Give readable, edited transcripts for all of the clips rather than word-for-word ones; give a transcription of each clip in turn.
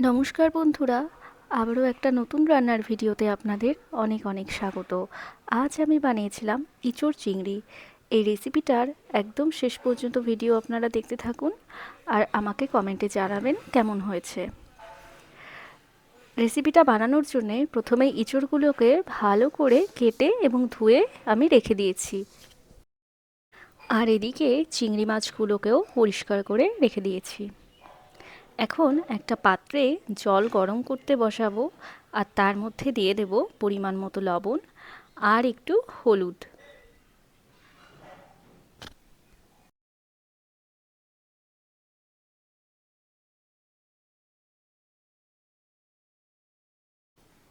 নমস্কার বন্ধুরা, আবারও একটা নতুন রান্নার ভিডিওতে আপনাদের অনেক অনেক স্বাগত। আজ আমি বানিয়েছিলাম ইঁচড় চিংড়ি। এই রেসিপিটার একদম শেষ পর্যন্ত ভিডিও আপনারা দেখতে থাকুন আর আমাকে কমেন্টে জানাবেন কেমন হয়েছে। রেসিপিটা বানানোর জন্যে প্রথমে ইঁচড়গুলোকে ভালো করে কেটে এবং ধুয়ে আমি রেখে দিয়েছি। আর এদিকে চিংড়ি মাছগুলোকেও পরিষ্কার করে রেখে দিয়েছি। এখন একটা পাত্রে জল গরম করতে বসাবো আর তার মধ্যে দিয়ে দেব পরিমাণ মতো লবণ আর একটু হলুদ।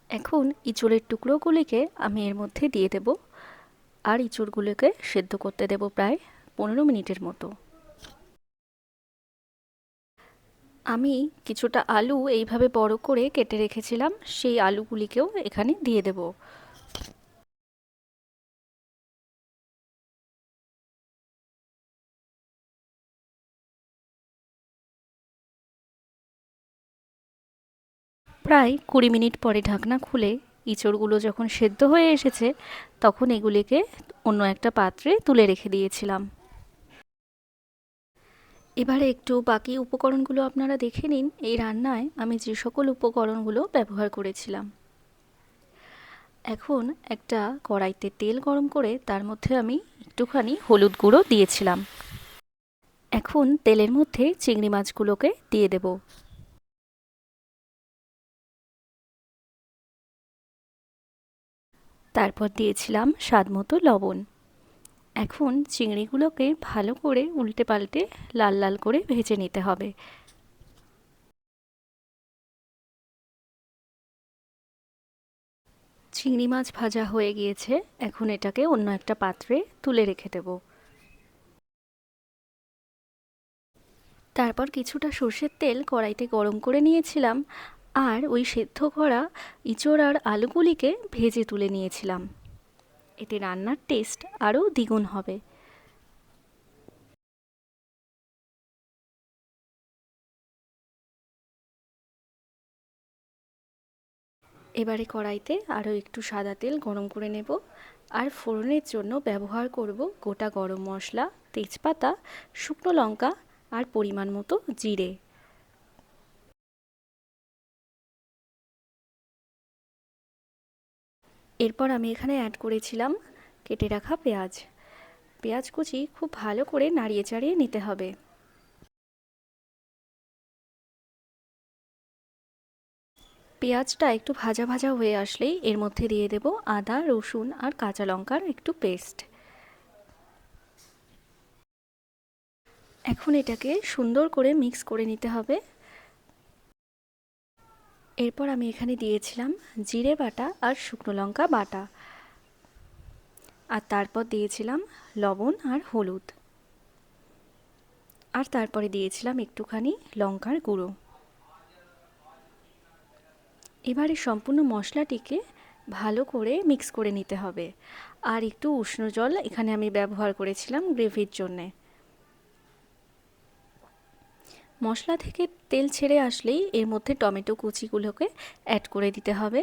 এখন ইঁচড়ের টুকরোগুলিকে আমি এর মধ্যে দিয়ে দেব আর ইঁচড়গুলোকে সেদ্ধ করতে দেব প্রায় 15 মিনিটের মতো। আমি কিছুটা আলু এইভাবে বড় করে কেটে রেখেছিলাম, সেই আলুগুলিকেও এখানে দিয়ে দেব। প্রায় 20 মিনিট পরে ঢাকনা খুলে ইঁচড়গুলো যখন সেদ্ধ হয়ে এসেছে তখন এগুলিকে অন্য একটা পাত্রে তুলে রেখে দিয়েছিলাম। এবারে একটু বাকি উপকরণগুলো আপনারা দেখে নিন। এই রান্নায় আমি যে সকল উপকরণগুলো ব্যবহার করেছিলাম। এখন একটা কড়াইতে তেল গরম করে তার মধ্যে আমি একটুখানি হলুদ গুঁড়ো দিয়েছিলাম। এখন তেলের মধ্যে চিংড়ি মাছগুলোকে দিয়ে দেব। তারপর দিয়েছিলাম স্বাদমতো লবণ। এখন চিংড়িগুলোকে ভালো করে উল্টে পাল্টে লাল লাল করে ভেজে নিতে হবে। চিংড়ি মাছ ভাজা হয়ে গিয়েছে, এখন এটাকে অন্য একটা পাত্রে তুলে রেখে দেব। তারপর কিছুটা সর্ষের তেল কড়াইতে গরম করে নিয়েছিলাম আর ওই সেদ্ধ করা ইঁচড় আর আলুগুলিকে ভেজে তুলে নিয়েছিলাম। এতে রান্নার টেস্ট আরও দ্বিগুণ হবে। এবারে কড়াইতে আরও একটু সাদা তেল গরম করে নেব আর ফোড়নের জন্য ব্যবহার করব গোটা গরম মশলা, তেজপাতা, শুকনো লঙ্কা আর পরিমাণ মতো জিরে। এরপর আমি এখানে অ্যাড করেছিলাম কেটে রাখা পেঁয়াজ। পেঁয়াজ কুচি খুব ভালো করে নাড়িয়ে চাড়িয়ে নিতে হবে। পেঁয়াজটা একটু ভাজা ভাজা হয়ে আসলেই এর মধ্যে দিয়ে দেব আদা, রসুন আর কাঁচা লঙ্কার একটু পেস্ট। এখন এটাকে সুন্দর করে মিক্স করে নিতে হবে। এরপর আমি এখানে দিয়েছিলাম জিরে বাটা আর শুকনো লঙ্কা বাটা, আর তারপর দিয়েছিলাম লবণ আর হলুদ, আর তারপরে দিয়েছিলাম একটুখানি লঙ্কার গুঁড়ো। এবারে সম্পূর্ণ মশলাটিকে ভালো করে মিক্স করে নিতে হবে। আর একটু উষ্ণ জল এখানে আমি ব্যবহার করেছিলাম গ্রেভির জন্যে। মশলা থেকে তেল ছেড়ে আসলেই এর মধ্যে টমেটো কুচিগুলোকে অ্যাড করে দিতে হবে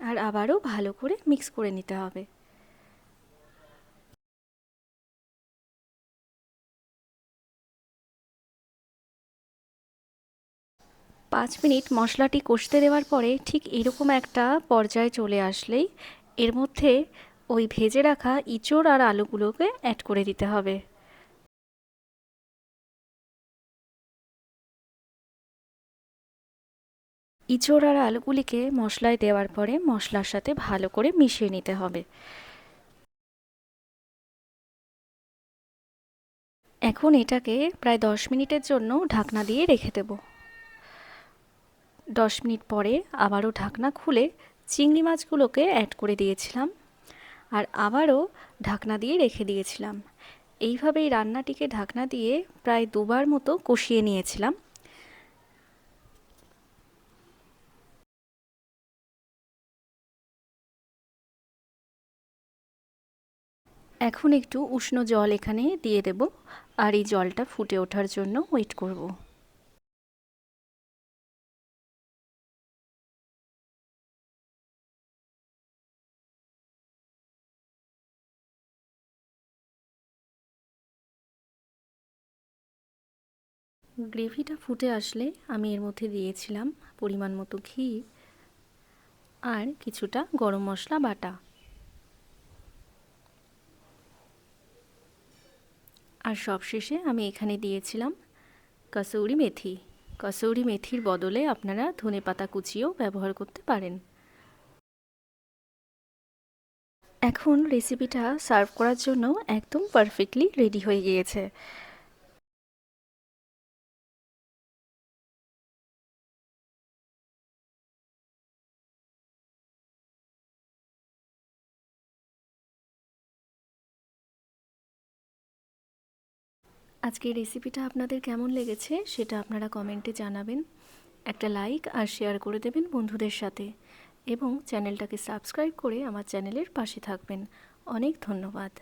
আর আবারও ভালো করে মিক্স করে নিতে হবে। পাঁচ মিনিট মশলাটি কষতে দেওয়ার পরে ঠিক এরকম একটা পর্যায়ে চলে আসলেই এর মধ্যে ওই ভেজে রাখা ইঁচড় আর আলুগুলোকে অ্যাড করে দিতে হবে। ইঁচড় আর আলুগুলিকে মশলায় দেওয়ার পরে মশলার সাথে ভালো করে মিশিয়ে নিতে হবে। এখন এটাকে প্রায় 10 মিনিটের জন্য ঢাকনা দিয়ে রেখে দেব। 10 মিনিট পরে আবারও ঢাকনা খুলে চিংড়ি মাছগুলোকে অ্যাড করে দিয়েছিলাম আর আবারও ঢাকনা দিয়ে রেখে দিয়েছিলাম। এইভাবেই রান্নাটিকে ঢাকনা দিয়ে প্রায় দুবার মতো কষিয়ে নিয়েছিলাম। এখন একটু উষ্ণ জল এখানে দিয়ে দেব আর এই জলটা ফুটে ওঠার জন্য ওয়েট করব। গ্রেভিটা ফুটে আসলে আমি এর মধ্যে দিয়েছিলাম পরিমাণ মতো ঘি আর কিছুটা গরম মশলা বাটা। আর সবশেষে আমি এখানে দিয়েছিলাম কাসুরি মেথি। কাসুরি মেথির বদলে আপনারা ধনেপাতা কুচিও ব্যবহার করতে পারেন। এখন রেসিপিটা সার্ভ করার জন্য একদম পারফেক্টলি রেডি হয়ে গিয়েছে। আজকের রেসিপিটা আপনাদের কেমন লেগেছে সেটা আপনারা কমেন্টে জানাবেন। একটা লাইক আর শেয়ার করে দেবেন বন্ধুদের সাথে, এবং চ্যানেলটাকে সাবস্ক্রাইব করে আমার চ্যানেলের পাশে থাকবেন। অনেক ধন্যবাদ।